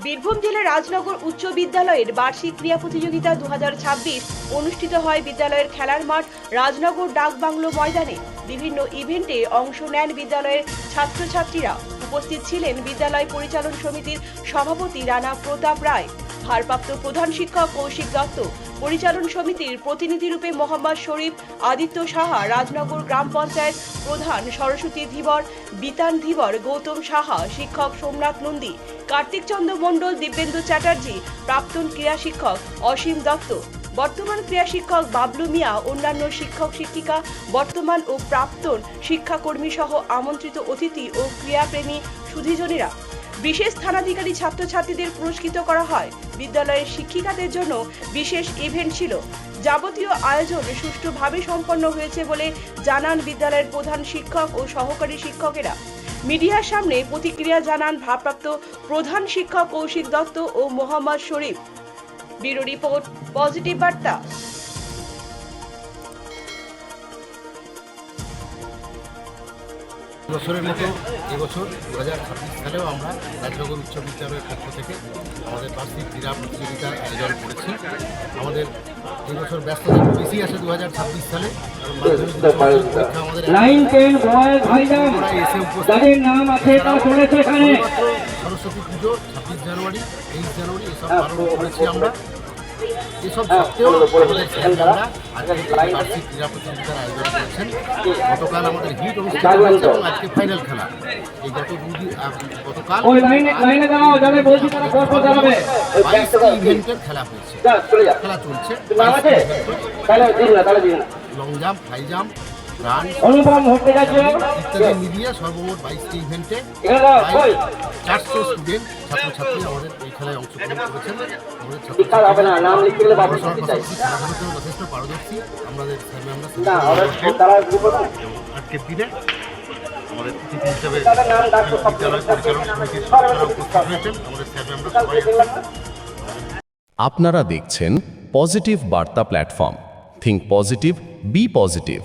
বীরভূম জেলার রাজনগর উচ্চ বিদ্যালয়ের বার্ষিক ক্রীড়া প্রতিযোগিতা 2026 অনুষ্ঠিত হয় বিদ্যালয়ের খেলার মাঠ রাজনগর ডাকবাংলো ময়দানে। বিভিন্ন ইভেন্টে অংশ নেন বিদ্যালয়ের ছাত্রছাত্রীরা। উপস্থিত ছিলেন বিদ্যালয় পরিচালন সমিতির সভাপতি রানা প্রতাপ রায়, ভারপ্রাপ্ত প্রধান শিক্ষক কৌশিক দত্ত, পরিচালন সমিতির প্রতিনিধিরূপে মোহাম্মদ শরীফ, আদিত্য সাহা, রাজনগর গ্রাম পঞ্চায়েত প্রধান সরস্বতী ধীবর, বিতান ধীবর, গৌতম সাহা, শিক্ষক সোমনাথ নন্দী, কার্তিক চন্দ্র মণ্ডল, দিব্যেন্দু চ্যাটার্জি, প্রাক্তন ক্রীড়া শিক্ষক অসীম দত্ত, বর্তমান ক্রীড়া শিক্ষক বাবলু মিয়া, অন্যান্য শিক্ষক শিক্ষিকা, বর্তমান ও প্রাক্তন শিক্ষাকর্মী সহ আমন্ত্রিত অতিথি ও ক্রীড়াপ্রেমী সুধীজনেরা। বিশেষ স্থানাধিকারী ছাত্রছাত্রীদের পুরস্কৃত করা হয়। বিদ্যালয়ের শিক্ষিকাদের জন্য বিশেষ ইভেন্ট ছিল। যাবতীয় আয়োজন সুষ্ঠুভাবে সম্পন্ন হয়েছে বলে জানান বিদ্যালয়ের প্রধান শিক্ষক ও সহকারী শিক্ষকেরা। মিডিয়ার সামনে প্রতিক্রিয়া জানান ভারপ্রাপ্ত প্রধান শিক্ষক কৌশিক দত্ত ও মোহাম্মদ শরীফ। ব্যুরো রিপোর্ট, পজিটিভ বার্তা। বছরের মতো এবছর 2026 সালেও আমরা রাজনগর উচ্চ বিদ্যালয়ের পক্ষ থেকে আমাদের বার্ষিক ক্রীড়া প্রতিযোগিতার আয়োজন করেছি। আমাদের এবছর ব্যস্ততা একটু বেশি আছে 2026 সালে, কারণ মাধ্যমিক পরীক্ষা আমাদের এসে উপস্থিত। সরস্বতী পুজো 26 জানুয়ারি, 23 জানুয়ারি এসব পালন করেছি আমরা। এসব সত্ত্বেও আমাদের স্যাররা আজকে বার্ষিক ক্রীড়া প্রতিযোগিতার আয়োজন করেছেন। গতকাল আমাদের হিট অনুষ্ঠিত হয়েছে এবং আজকে ফাইনাল খেলা। এই গতকাল 22টি ইভেন্টের খেলা হয়েছে, খেলা চলছে। Long jump, high jump, run ইত্যাদি মিলিয়ে সর্বমোট 22টি ইভেন্টে 400 স্টুডেন্ট ছাত্রছাত্রী আমাদের এই খেলায় অংশগ্রহণ করেছেন। আমাদের ছাত্রছাত্রীরা যথেষ্ট পারদর্শী। আমাদের আজকের দিনে আমাদের অতিথি হিসেবে বিদ্যালয় পরিচালন সমিতির সদস্যরা উপস্থিত হয়েছেন। আমাদের স্যার ম্যামরা সবাই আপনারা দেখছেন পজিটিভ বার্তা platform. Think positive, be positive.